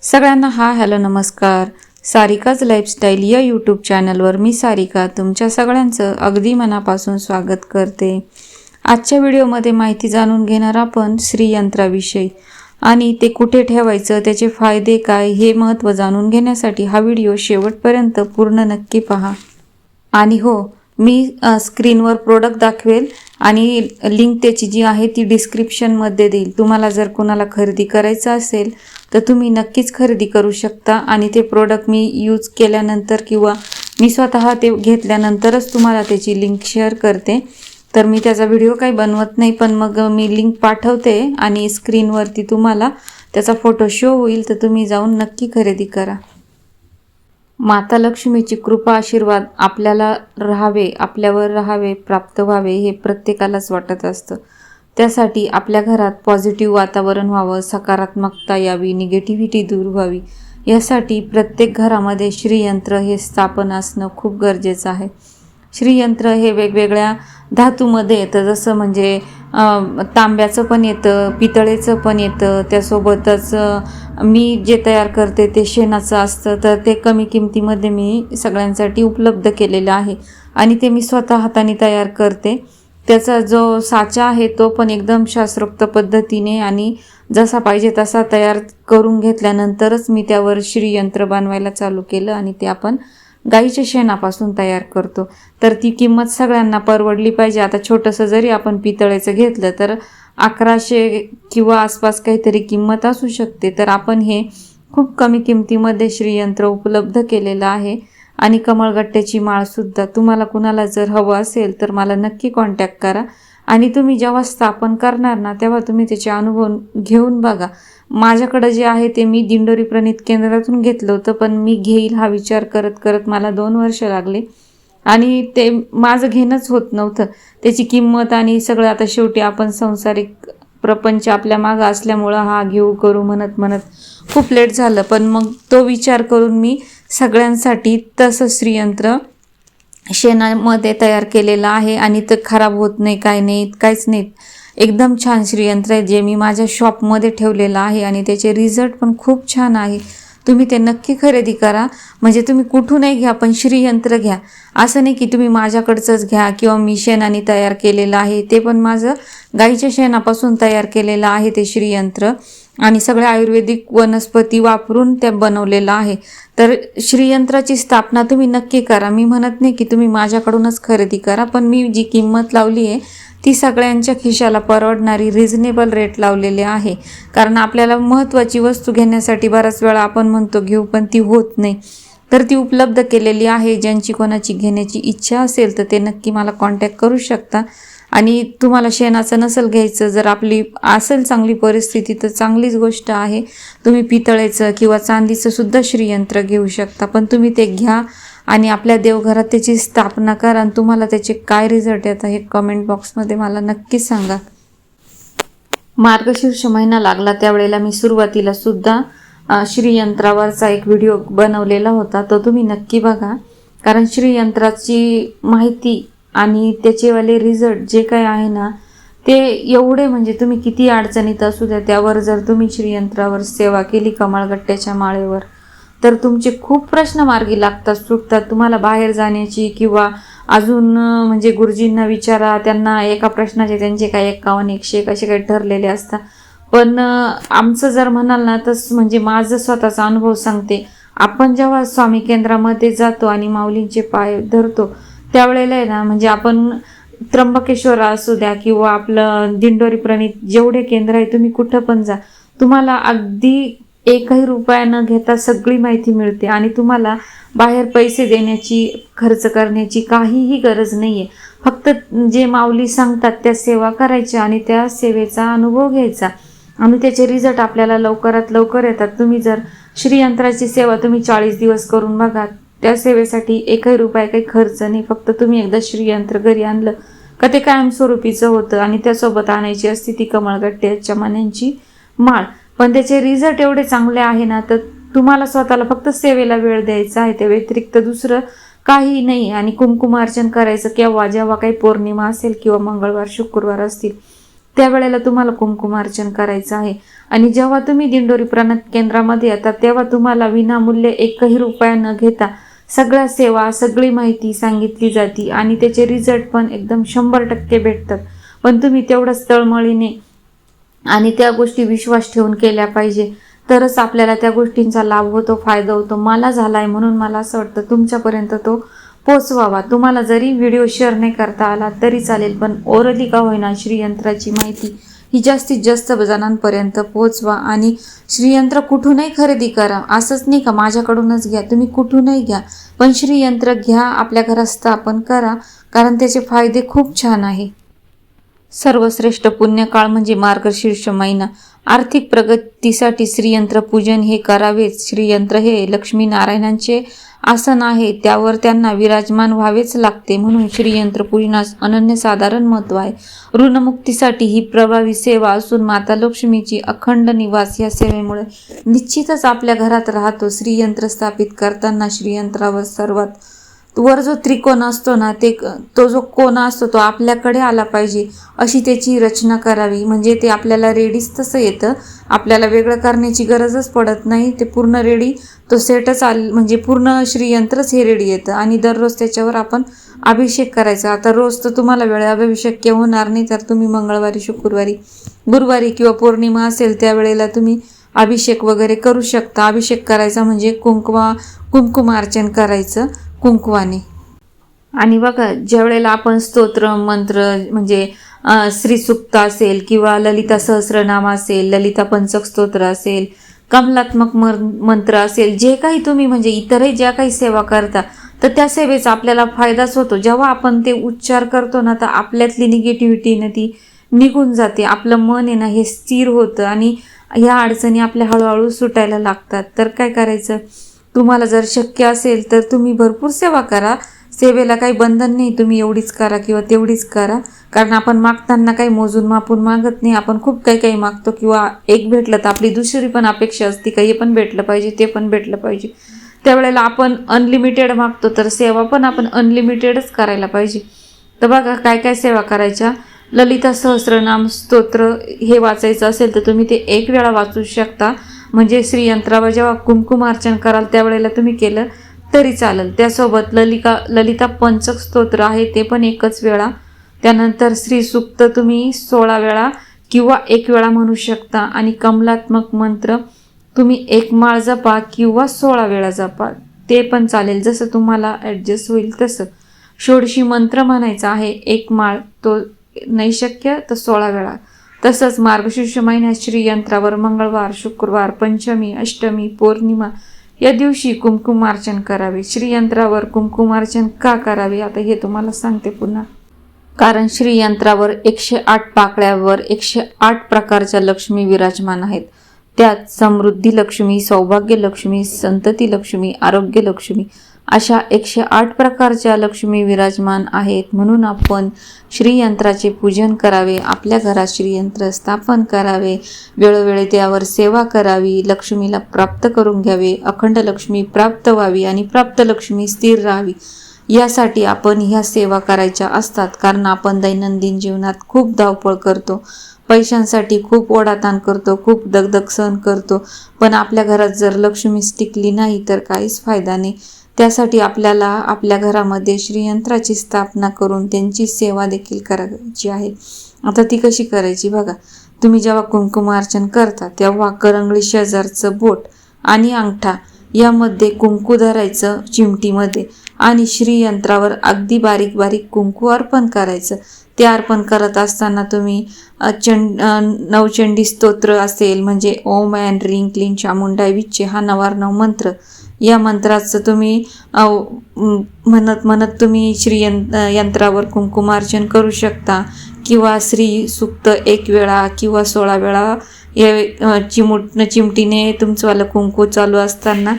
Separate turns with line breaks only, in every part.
सगळ्यांना हॅलो नमस्कार. सारिकाज लाईफस्टाईल या यूट्यूब चॅनलवर मी सारिका तुमच्या सगळ्यांचं अगदी मनापासून स्वागत करते. आजच्या व्हिडिओमध्ये माहिती जाणून घेणार आपण श्रीयंत्राविषयी आणि ते कुठे ठेवायचं, त्याचे फायदे काय हे महत्त्व जाणून घेण्यासाठी हा व्हिडिओ शेवटपर्यंत पूर्ण नक्की पहा. आणि हो, मी स्क्रीनवर प्रोडक्ट दाखवेल आणि लिंक त्याची जी आहे ती डिस्क्रिप्शनमध्ये देईल. तुम्हाला जर कोणाला खरेदी करायचं असेल तर तुम्ही नक्कीच खरेदी करू शकता. आणि ते प्रोडक्ट मी यूज केल्यानंतर किंवा मी स्वतः ते घेतल्यानंतरच तुम्हाला त्याची लिंक शेअर करते. तर मी त्याचा व्हिडिओ काही बनवत नाही, पण मग मी लिंक पाठवते आणि स्क्रीनवरती तुम्हाला त्याचा फोटो शो होईल, तर तुम्ही जाऊन नक्की खरेदी करा. माता लक्ष्मीची कृपा आशीर्वाद आपल्यावर राहावे, प्राप्त व्हावे हे प्रत्येकालाच वाटत असतं. त्यासाठी आपल्या घरात पॉझिटिव्ह वातावरण व्हावं, सकारात्मकता यावी, निगेटिव्हिटी दूर व्हावी, यासाठी प्रत्येक घरामध्ये श्रीयंत्र हे स्थापन असणं खूप गरजेचं आहे. श्रीयंत्र हे वेगवेगळ्या धातूमध्ये येतं, जसं म्हणजे तांब्याचं पण येतं, पितळेचं पण येतं. त्यासोबतच मी जे तयार करते ते शेणाचं असतं, तर ते कमी किमतीमध्ये मी सगळ्यांसाठी उपलब्ध केलेलं आहे आणि ते मी स्वतः हाताने तयार करते. त्याचा जो साचा आहे तो पण एकदम शास्त्रोक्त पद्धतीने आणि जसा पाहिजे तसा तयार करून घेतल्यानंतरच मी त्यावर श्रीयंत्र बनवायला चालू केलं आणि ते आपण गाईच्या शेणापासून तयार करतो. तर ती किंमत सगळ्यांना परवडली पाहिजे. आता छोटंसं जरी आपण पितळेचं घेतलं तर 1100 किंवा आसपास काहीतरी किंमत असू शकते. तर आपण हे खूप कमी किमतीमध्ये श्रीयंत्र उपलब्ध केलेलं आहे. आणि कमळगट्ट्याची माळसुद्धा तुम्हाला कुणाला जर हवं असेल तर मला नक्की कॉन्टॅक्ट करा. आणि तुम्ही जेव्हा स्थापन करणार ना तेव्हा तुम्ही त्याचे अनुभव घेऊन बघा. माझ्याकडं जे आहे ते मी दिंडोरी प्रणित केंद्रातून घेतलं होतं, पण मी घेईल हा विचार करत करत मला 2 वर्ष लागले आणि ते माझं घेणंच होत नव्हतं. त्याची किंमत आणि सगळं, आता शेवटी आपण संसारिक प्रपंच आपल्या मागं असल्यामुळं हा घेऊ करू म्हणत खूप लेट झालं. पण मग तो विचार करून मी सगळ्यांसाठी तसं श्रीयंत्र शेणामध्ये तयार केलेलं आहे आणि ते खराब होत नाही, काय नाही, काहीच नाही. एकदम छान श्रीयंत्र आहे जे मी माझ्या शॉपमध्ये ठेवलेलं आहे आणि त्याचे रिझल्ट पण खूप छान आहे. तुम्ही ते नक्की खरेदी करा. म्हणजे तुम्ही कुठूनही घ्या पण श्रीयंत्र घ्या. असं नाही की तुम्ही माझ्याकडचंच घ्या किंवा मी शेणाने तयार केलेलं आहे. ते पण माझं गाईच्या शेणापासून तयार केलेलं आहे ते श्रीयंत्र आणि सगळ्या आयुर्वेदिक वनस्पती वापरून ते बनवलेलं आहे. तर श्रीयंत्राची स्थापना तुम्ही नक्की करा. मी म्हणत नाही की तुम्ही माझ्याकडूनच खरेदी करा, पण मी जी किंमत लावली आहे ती सगळ्यांच्या खिशाला परवडणारी रिझनेबल रेट लावलेले आहे. कारण आपल्याला महत्त्वाची वस्तू घेण्यासाठी बऱ्याच वेळा आपण म्हणतो घेऊ, पण ती होत नाही. तर ती उपलब्ध केलेली आहे. ज्यांची कोणाची घेण्याची इच्छा असेल तर ते नक्की मला कॉन्टॅक्ट करू शकता. आणि तुम्हाला शेणाचं नसेल घ्यायचं, जर आपली असेल चांगली परिस्थिती तर चांगलीच गोष्ट आहे. तुम्ही पितळेचं किंवा चांदीचं सुद्धा श्रीयंत्र घेऊ शकता, पण तुम्ही ते घ्या आणि आपल्या देवघरात त्याची स्थापना करा. आणि तुम्हाला त्याचे काय रिझल्ट येतात हे कमेंट बॉक्समध्ये मला नक्की सांगा. मार्गशीर्ष महिना लागला त्यावेळेला मी सुरुवातीला सुद्धा श्रीयंत्रावरचा एक व्हिडिओ बनवलेला होता, तो तुम्ही नक्की बघा. कारण श्रीयंत्राची माहिती आणि त्याचेवाले रिझल्ट जे काय आहे ना ते एवढे, म्हणजे तुम्ही किती अडचणीत असू द्या त्यावर जर तुम्ही श्रीयंत्रावर सेवा केली कमळगट्ट्याच्या माळेवर तर तुमचे खूप प्रश्न मार्गी लागतात, सुटतात. तुम्हाला बाहेर जाण्याची किंवा अजून म्हणजे गुरुजींना विचारा, त्यांना एका प्रश्नाचे त्यांचे काय 51-101 असे काही ठरलेले असतात. पण आमचं जर म्हणाल ना तर म्हणजे माझं स्वतःचा अनुभव सांगते. आपण जेव्हा स्वामी केंद्रामध्ये जातो आणि माऊलींचे पाय धरतो त्यावेळेला आहे ना, म्हणजे आपण त्र्यंबकेश्वर असू द्या किंवा आपलं दिंडोरी प्रणित जेवढे केंद्र आहे तुम्ही कुठं पण जा, तुम्हाला अगदी 1ही रुपया न घेता सगळी माहिती मिळते आणि तुम्हाला बाहेर पैसे देण्याची, खर्च करण्याची काहीही गरज नाही आहे. फक्त जे माऊली सांगतात त्या सेवा करायच्या आणि त्या सेवेचा अनुभव घ्यायचा आणि त्याचे रिझल्ट आपल्याला लवकरात लवकर येतात. तुम्ही जर श्रीयंत्राची सेवा तुम्ही 40 दिवस करून बघा, त्या सेवेसाठी 1ही रुपया काही खर्च नाही. फक्त तुम्ही एकदा श्रीयंत्र घरी आणलं का ते कायमस्वरूपीचं होतं. आणि त्यासोबत आणायची असते ती कमळगट्ट्याच्या मण्यांची माळ. पण त्याचे रिझल्ट एवढे चांगले आहे ना, तर तुम्हाला स्वतःला फक्त सेवेला वेळ द्यायचा आहे, त्या व्यतिरिक्त दुसरं काही नाही. आणि कुंकुमार्चन करायचं केव्हा, जेव्हा काही पौर्णिमा असेल किंवा मंगळवार शुक्रवार असतील त्यावेळेला तुम्हाला कुंकुमार्चन करायचं आहे. आणि जेव्हा तुम्ही दिंडोरी प्रणत केंद्रामध्ये येतात तेव्हा तुम्हाला विनामूल्य एकही रुपया न घेता सगळ्या सेवा, सगळी माहिती सांगितली जाते आणि त्याचे रिझल्ट पण एकदम 100% भेटतात. पण तुम्ही तेवढंच तळमळीने आणि त्या गोष्टी विश्वास ठेवून केल्या पाहिजे, तरच आपल्याला त्या गोष्टींचा लाभ होतो, फायदा होतो. मला झालाय म्हणून मला असं वाटतं तुमच्यापर्यंत तो पोचवावा. तुम्हाला जरी व्हिडिओ शेअर नाही करता आला तरी चालेल, पण ओरली का होईना श्रीयंत्राची माहिती ही जास्तीत जास्त जणांपर्यंत पोहोचवा. आणि श्रीयंत्र कुठूनही खरेदी करा, असंच नाही का माझ्याकडूनच घ्या, तुम्ही कुठूनही घ्या, पण श्रीयंत्र घ्या, आपल्या घरात स्थापन करा, कारण त्याचे फायदे खूप छान आहे. सर्वश्रेष्ठ पुण्यकाळ म्हणजे मार्गशीर्ष महिना. आर्थिक प्रगतीसाठी श्रीयंत्र पूजन हे करावेच. श्रीयंत्र हे लक्ष्मीनारायणांचे आसन आहे, त्यावर त्यांना विराजमान व्हावेच लागते. म्हणून श्रीयंत्र पूजनास अनन्यसाधारण महत्त्व आहे. ऋणमुक्तीसाठी ही प्रभावी सेवा असून माता लक्ष्मीची अखंड निवास या सेवेमुळे निश्चितच आपल्या घरात राहतो. श्रीयंत्र स्थापित करताना श्रीयंत्रावर सर्वात वर जो त्रिकोण असतो ना, तो जो कोना असतो तो आपल्याकडे आला पाहिजे अशी त्याची रचना करावी. म्हणजे ते आपल्याला रेडीच तसं येतं, आपल्याला वेगळं करण्याची गरजच पडत नाही. ते पूर्ण रेडी, तो सेटच म्हणजे पूर्ण श्रीयंत्रच हे रेडी येतं. आणि दररोज त्याच्यावर आपण अभिषेक करायचा. आता रोज तर तुम्हाला वेळेअभावी शक्य होणार नाही, तर तुम्ही मंगळवारी, शुक्रवारी, गुरुवारी किंवा पौर्णिमा असेल त्यावेळेला तुम्ही अभिषेक वगैरे करू शकता. अभिषेक करायचा म्हणजे कुंकुमार्चन करायचं कुंकवाने. आणि बघा, ज्या वेळेला आपण स्तोत्र मंत्र म्हणजे श्रीसुक्त असेल किंवा ललिता सहस्रनाम असेल, ललिता पंचक स्तोत्र असेल, कमलात्मक मंत्र असेल, जे काही तुम्ही म्हणजे इतरही ज्या काही सेवा करता तर त्या सेवेचा आपल्याला फायदाच होतो. जेव्हा आपण ते उच्चार करतो ना, तर आपल्यातली निगेटिव्हिटी ना ती निघून जाते, आपलं मन आहे ना हे स्थिर होतं आणि ह्या अडचणी आपल्या हळूहळू सुटायला लागतात. तर काय करायचं, तुम्हाला जर शक्य असेल तर तुम्ही भरपूर सेवा करा. सेवेला काही बंधन नाही, तुम्ही एवढीच करा किंवा तेवढीच करा. कारण आपण मागताना काही मोजून मापून मागत नाही, आपण खूप काही मागतो किंवा एक भेटलं तर आपली दुसरी पण अपेक्षा असते का हे पण भेटलं पाहिजे, ते पण भेटलं पाहिजे. त्यावेळेला आपण अनलिमिटेड मागतो, तर सेवा पण आपण अनलिमिटेडच करायला पाहिजे. तर बघा काय काय सेवा करायच्या. ललिता सहस्रनाम स्तोत्र हे वाचायचं असेल तर तुम्ही ते 1 वेळा वाचू शकता. म्हणजे श्रीयंत्रावर जेव्हा कुंकुमार्चन कराल त्यावेळेला तुम्ही केलं तरी चालेल. त्यासोबत ललिता पंचक स्तोत्र आहे ते पण 1च वेळा. त्यानंतर श्रीसूक्त तुम्ही 16 वेळा किंवा 1 वेळा म्हणू शकता. आणि कमलात्मक मंत्र तुम्ही 1 माळ जपा किंवा 16 वेळा जपा, ते पण चालेल, जसं तुम्हाला ॲडजस्ट होईल तसं. षोडशी मंत्र म्हणायचा आहे 1 माळ, तो नाही शक्य तर 16 वेळा. तसंच मार्गशीर्ष महिन्यात श्रीयंत्रावर मंगळवार, शुक्रवार, पंचमी, अष्टमी, पौर्णिमा या दिवशी कुंकुमार्चन करावे. श्रीयंत्रावर कुंकुमार्चन का करावे आता हे तुम्हाला सांगते पुन्हा. कारण श्रीयंत्रावर 108 पाकळ्यावर 108 प्रकारच्या लक्ष्मी विराजमान आहेत. त्यात समृद्धी लक्ष्मी, सौभाग्य लक्ष्मी, संतती लक्ष्मी, आरोग्य लक्ष्मी अशा 108 प्रकारच्या लक्ष्मी विराजमान आहेत. म्हणून आपण श्रीयंत्राचे पूजन करावे, आपल्या घरात श्रीयंत्र स्थापन करावे, वेळोवेळी त्यावर सेवा करावी, लक्ष्मीला प्राप्त करून घ्यावे, अखंड लक्ष्मी प्राप्त व्हावी आणि प्राप्त लक्ष्मी स्थिर राहावी, यासाठी आपण ह्या सेवा करायच्या असतात. कारण आपण दैनंदिन जीवनात खूप धावपळ करतो, पैशांसाठी खूप ओढाताण करतो, खूप दगदग सहन करतो, पण आपल्या घरात जर लक्ष्मी टिकली नाही तर काहीच फायदा नाही. त्यासाठी आपल्याला आपल्या घरामध्ये श्रीयंत्राची स्थापना करून त्यांची सेवा देखील करायची आहे. आता ती कशी करायची बघा. तुम्ही जेव्हा कुंकुमार्चन करता तेव्हा करंगळी शेजारचं बोट आणि अंगठा यामध्ये कुंकू धरायचं चिमटीमध्ये आणि श्रीयंत्रावर अगदी बारीक बारीक कुंकू अर्पण करायचं. ते अर्पण करत असताना तुम्ही नवचंडी स्तोत्र असेल म्हणजे ओम ऐं ह्रीं क्लीं चामुंडाय विच्चे हा 9 मंत्र, या मंत्राचं तुम्ही म्हणत तुम्ही यंत्रावर कुंकुमार्चन करू शकता. किंवा श्री सुक्त 1 वेळा किंवा 16 वेळा या चिमटीने तुमचंवालं कुंकू चालू असताना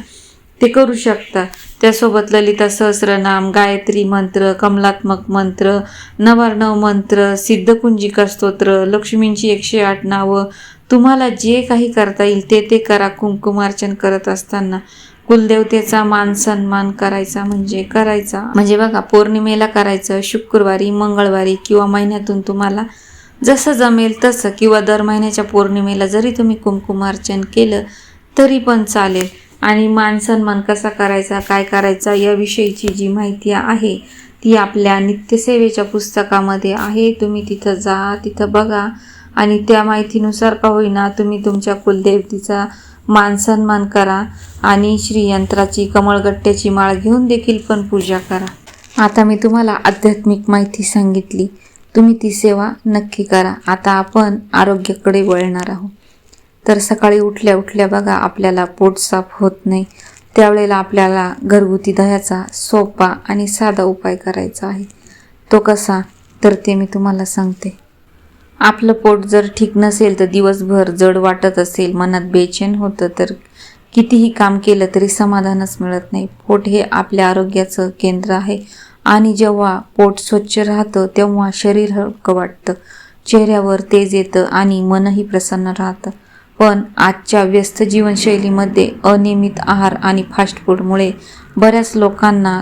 ते करू शकता. त्यासोबत ललिता सहस्रनाम, गायत्री मंत्र, कमलात्मक मंत्र, 9 मंत्र, सिद्धकुंजिका स्तोत्र, लक्ष्मींची 108 नावं, तुम्हाला जे काही करता येईल ते करा. कुंकुमार्चन करत असताना कुलदेवतेचा मान सन्मान करायचा म्हणजे बघा, पौर्णिमेला करायचं, शुक्रवारी, मंगळवारी किंवा महिन्यातून तुम्हाला जसं जमेल तसं, किंवा दर महिन्याच्या पौर्णिमेला जरी तुम्ही कुंकुमार्चन केलं तरी पण चालेल. आणि मान सन्मान कसा करायचा, काय करायचा याविषयीची जी माहिती आहे ती आपल्या नित्यसेवेच्या पुस्तकामध्ये आहे. तुम्ही तिथं जा, तिथं बघा आणि त्या माहितीनुसार का होईना तुम्ही तुमच्या कुलदेवतीचा मान सन्मान करा आणि श्रीयंत्राची कमळगट्ट्याची माळ घेऊन देखील पण पूजा करा. आता मी तुम्हाला आध्यात्मिक माहिती सांगितली, तुम्ही ती सेवा नक्की करा. आता आपण आरोग्याकडे वळणार आहोत. तर सकाळी उठल्या उठल्या बघा आपल्याला पोट साफ होत नाही, त्यावेळेला आपल्याला घरगुती दह्याचा सोपा आणि साधा उपाय करायचा आहे. तो कसा, तर ते मी तुम्हाला सांगते. आपलं पोट जर ठीक नसेल तर दिवसभर जड वाटत असेल, मनात बेचैन होतं, तर कितीही काम केलं तरी समाधानच मिळत नाही. पोट हे आपल्या आरोग्याचं केंद्र आहे आणि जेव्हा पोट स्वच्छ राहतं तेव्हा शरीर हलकं वाटतं, चेहऱ्यावर तेज येतं आणि मनही प्रसन्न राहतं. पण आजच्या व्यस्त जीवनशैलीमध्ये अनियमित आहार आणि फास्ट फूडमुळे बऱ्याच लोकांना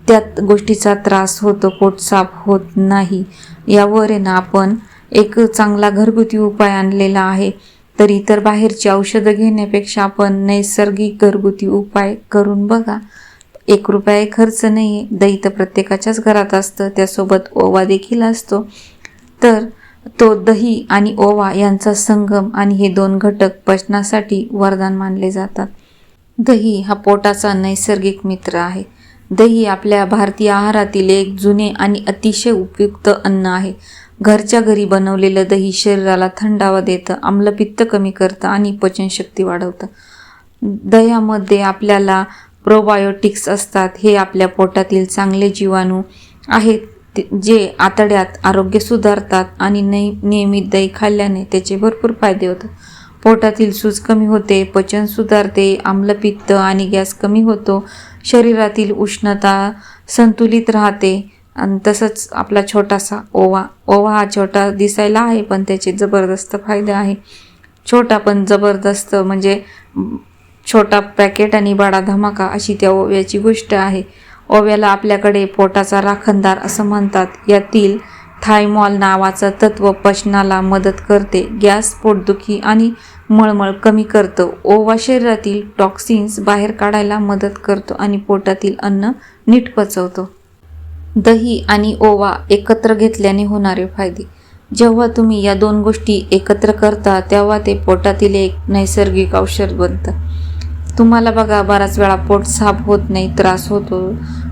त्यात गोष्टीचा त्रास होतो, पोट साफ होत नाही. यावर आपण एक चांगला घरगुती उपाय आणलेला आहे. तर इतर बाहेरची औषधं घेण्यापेक्षा आपण नैसर्गिक घरगुती उपाय करून बघा. 1 रुपया खर्च नाही आहे. दही तर प्रत्येकाच्याच घरात असतं, त्यासोबत ओवा देखील असतो. तर तो दही आणि ओवा यांचा संगम आणि हे 2 घटक पचनासाठी वरदान मानले जातात. दही हा पोटाचा नैसर्गिक मित्र आहे. दही आपल्या भारतीय आहारातील एक जुने आणि अतिशय उपयुक्त अन्न आहे. घरच्या घरी बनवलेलं दही शरीराला थंडावा देतं, आम्लपित्त कमी करतं आणि पचनशक्ती वाढवतं. दह्यामध्ये आपल्याला प्रोबायोटिक्स असतात. हे आपल्या पोटातील चांगले जीवाणू आहेत जे आतड्यात आरोग्य सुधारतात आणि नियमित दही खाल्ल्याने त्याचे भरपूर फायदे होतात. पोटातील सूज कमी होते, पचन सुधारते, आम्लपित्त आणि गॅस कमी होतो, शरीरातील उष्णता संतुलित राहते. आणि तसंच आपला छोटासा ओवा हा छोटा दिसायला आहे पण त्याचे जबरदस्त फायदे आहे. छोटा पण जबरदस्त, म्हणजे छोटा पॅकेट आणि बडा धमाका अशी त्या ओव्याची गोष्ट आहे. ओव्याला आपल्याकडे पोटाचा राखणदार असं म्हणतात. यातील थायमॉल नावाचं तत्व पचनाला मदत करते, गॅस, पोटदुखी आणि मळमळ कमी करतं. ओवा शरीरातील टॉक्सिन्स बाहेर काढायला मदत करतो आणि पोटातील अन्न नीट पचवतो. दही आणि ओवा एकत्र घेतल्याने होणारे फायदे. जेव्हा तुम्ही या 2 गोष्टी एकत्र करता तेव्हा ते पोटातील एक नैसर्गिक औषध बनतं. तुम्हाला बघा बराच वेळा पोट साफ होत नाही, त्रास होतो,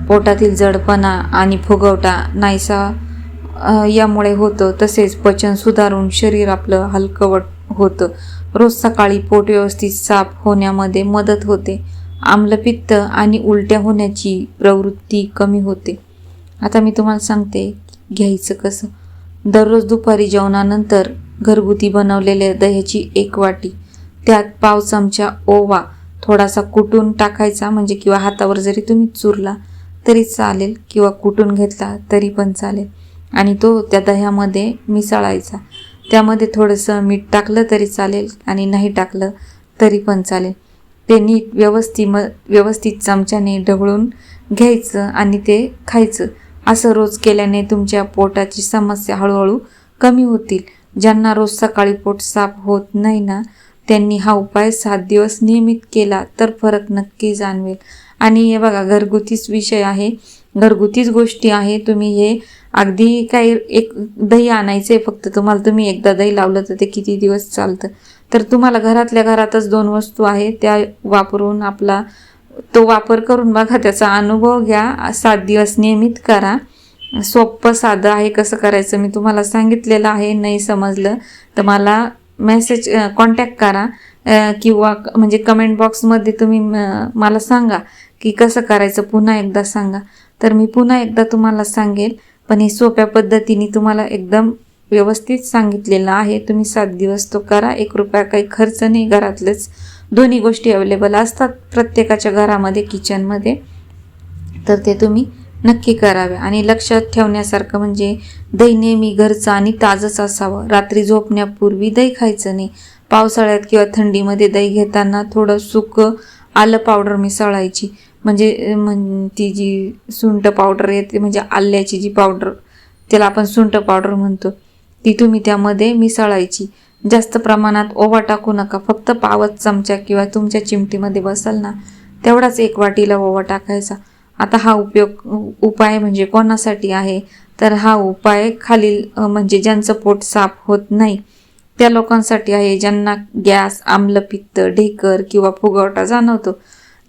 पोटातील जडपणा आणि फुगवटा नाहीसा यामुळे होतं. तसेच पचन सुधारून शरीर आपलं हलकं होतं. रोज सकाळी पोट व्यवस्थित साफ होण्यामध्ये मदत होते. आम्लपित्त आणि उलट्या होण्याची प्रवृत्ती कमी होते. आता मी तुम्हाला सांगते घ्यायचं कसं. दररोज दुपारी जेवणानंतर घरगुती बनवलेल्या दह्याची 1 वाटी, त्यात पाव चमचा ओवा थोडासा कुटून टाकायचा, म्हणजे किंवा हातावर जरी तुम्ही चुरला तरी चालेल किंवा कुटून घेतला तरी पण चालेल, आणि तो त्या दह्यामध्ये मिसळायचा. त्यामध्ये थोडंसं मीठ टाकलं तरी चालेल आणि नाही टाकलं तरी पण चालेल. ते नीट व्यवस्थित चमच्याने ढवळून घ्यायचं आणि ते खायचं. असं रोज केल्याने तुमच्या पोटाची समस्या हळूहळू कमी होतील. ज्यांना रोज सकाळी पोट साफ होत नाही ना, त्यांनी हा उपाय 7 दिवस नियमित केला तर फरक नक्की जाणवेल. आणि हे बघा घरगुतीच विषय आहे, घरगुतीच गोष्टी आहे. तुम्ही हे अगदी काही एक दही आणायचे फक्त तुम्हाला, तुम्ही एकदा दही लावलं तर ते किती दिवस चालतं. तर तुम्हाला घरातल्या घरातच 2 वस्तू आहे त्या वापरून आपला तो वापर करून बघा, त्याचा अनुभव घ्या. 7 दिवस नियमित करा. सोपं साधं आहे, कसं करायचं मी तुम्हाला सांगितलेलं आहे. नाही समजलं तर मला कॉन्टॅक्ट करा किंवा म्हणजे कमेंट बॉक्समध्ये तुम्ही मला सांगा की कसं करायचं, पुन्हा एकदा सांगा तर मी पुन्हा एकदा तुम्हाला सांगेल. पण हे सोप्या पद्धतीने तुम्हाला एकदम व्यवस्थित सांगितलेलं आहे. तुम्ही 7 दिवस तो करा. 1 रुपया काही खर्च नाही, घरातलेच 2 गोष्टी अवेलेबल असतात प्रत्येकाच्या घरामध्ये, किचनमध्ये, तर ते तुम्ही नक्की करावे. आणि लक्षात ठेवण्यासारखं म्हणजे दही नेहमी घरचं आणि ताजंच असावं. रात्री झोपण्यापूर्वी दही खायचं नाही. पावसाळ्यात किंवा थंडीमध्ये दही घेताना थोडं सुकं आलं पावडर मिसळायची, म्हणजे ती जी सुंठ पावडर येते, म्हणजे आल्याची जी पावडर, त्याला आपण सुंठ पावडर म्हणतो, ती तुम्ही त्यामध्ये मिसळायची. जास्त प्रमाणात ओवा टाकू नका, फक्त पावच चमचा किंवा तुमच्या चिमटीमध्ये बसल ना तेवढाच 1 वाटीला ओवा टाकायचा. आता हा उपाय म्हणजे कोणासाठी आहे, तर हा उपाय खालील म्हणजे ज्यांचं पोट साफ होत नाही त्या लोकांसाठी आहे. ज्यांना गॅस, आम्लपित्त, ढेकर किंवा फुगवटा जाणवतो,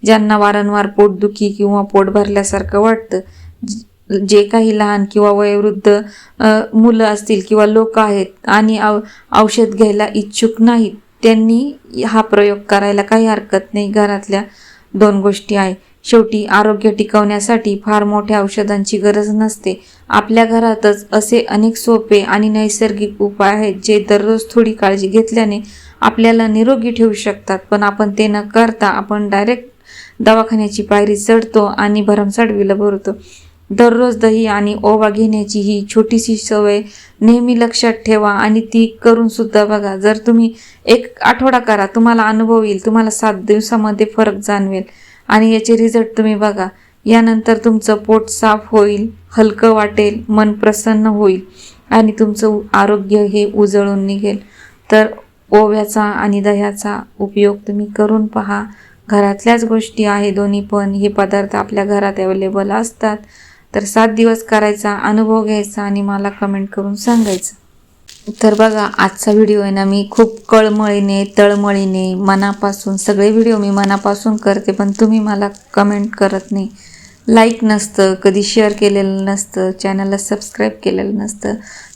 ज्यांना वारंवार पोटदुखी किंवा पोट भरल्यासारखं वाटतं, जे काही लहान किंवा वयोवृद्ध मुलं असतील किंवा लोक आहेत आणि औषध घ्यायला इच्छुक नाहीत, त्यांनी हा प्रयोग करायला काही हरकत नाही. घरातल्या 2 गोष्टी आहे. शेवटी आरोग्य टिकवण्यासाठी फार मोठ्या औषधांची गरज नसते. आपल्या घरातच असे अनेक सोपे आणि नैसर्गिक उपाय आहेत जे दररोज थोडी काळजी घेतल्याने आपल्याला निरोगी ठेवू शकतात. पण आपण ते न करता आपण डायरेक्ट दवाखान्याची पायरी चढतो आणि भरमसाठ बिलं भरतो. दररोज दही आणि ओवा घेण्याची ही छोटीशी सवय नेहमी लक्षात ठेवा आणि ती करून सुद्धा बघा. जर तुम्ही 1 आठवडा करा, तुम्हाला अनुभव येईल. तुम्हाला 7 दिवसामध्ये फरक जाणवेल आणि याचे रिझल्ट तुम्ही बघा. यानंतर तुमचं पोट साफ होईल, हलकं वाटेल, मन प्रसन्न होईल आणि तुमचं आरोग्य हे उजळून निघेल. तर ओव्याचा आणि दह्याचा उपयोग तुम्ही करून पहा. घरातल्याच गोष्टी आहे दोन्ही पण. हे पदार्थ आपल्या घरात अवेलेबल असतात. तर 7 दिवस करायचा, अनुभव घ्यायचा आणि मला कमेंट करून सांगायचं. तर बघा, आजचा व्हिडिओ आहे ना, मी खूप कळमळीने, तळमळीने, मनापासून, सगळे व्हिडिओ मी मनापासून करते, पण तुम्ही मला कमेंट करत नाही, लाईक नसतं, कधी शेअर केलेलं नसतं, चॅनलला सबस्क्राईब केलेलं नसतं.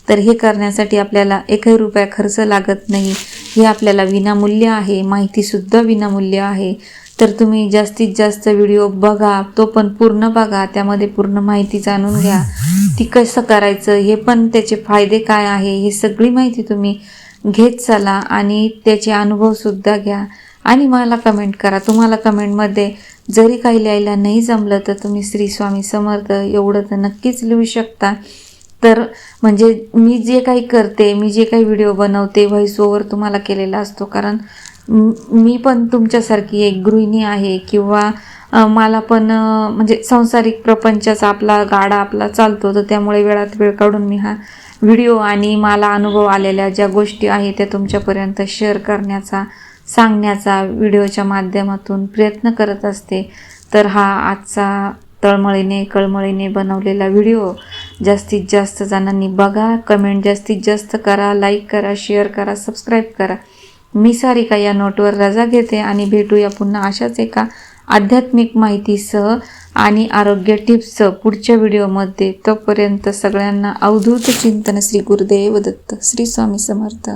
तर हे करण्यासाठी आपल्याला 1 रुपया खर्च लागत नाही. हे आपल्याला विनामूल्य आहे, माहितीसुद्धा विनामूल्य आहे. तर तुम्ही जास्तीत जास्त व्हिडिओ बघा, तो पण पूर्ण बघा, त्यामध्ये पूर्ण माहिती जाणून घ्या. ती कसं करायचं हे पण, त्याचे फायदे काय आहे हे सगळी माहिती तुम्ही घेत चला आणि त्याचे अनुभवसुद्धा घ्या आणि मला कमेंट करा. तुम्हाला कमेंटमध्ये जरी काही लिहायला नाही जमलं तर तुम्ही श्री स्वामी समर्थ एवढं तर नक्कीच लिहू शकता. तर म्हणजे मी जे काही करते, मी जे काही व्हिडिओ बनवते, व्हॉइस ओव्हर तुम्हाला केलेला असतो, कारण मी पण तुमच्यासारखी एक गृहिणी आहे किंवा मला पण म्हणजे सांसारिक प्रपंचाचा आपला गाडा आपला चालतो. तर त्यामुळे वेळात वेळ काढून मी हा व्हिडिओ आणि मला अनुभव आलेल्या ज्या गोष्टी आहेत त्या तुमच्यापर्यंत शेअर करण्याचा, सांगण्याचा व्हिडिओच्या माध्यमातून प्रयत्न करत असते. तर हा आजचा तळमळीने कळमळीने बनवलेला व्हिडिओ जास्तीत जास्त जणांनी बघा, कमेंट जास्तीत जास्त करा, लाईक करा, शेअर करा, सबस्क्राईब करा. मी सारिका या नोटवर रजा घेते आणि भेटूया पुन्हा अशाच एका आध्यात्मिक माहितीसह आणि आरोग्य टिप्ससह पुढच्या व्हिडिओमध्ये. तोपर्यंत सगळ्यांना अवधूत चिंतन. श्री गुरुदेव दत्त. श्री स्वामी समर्थ.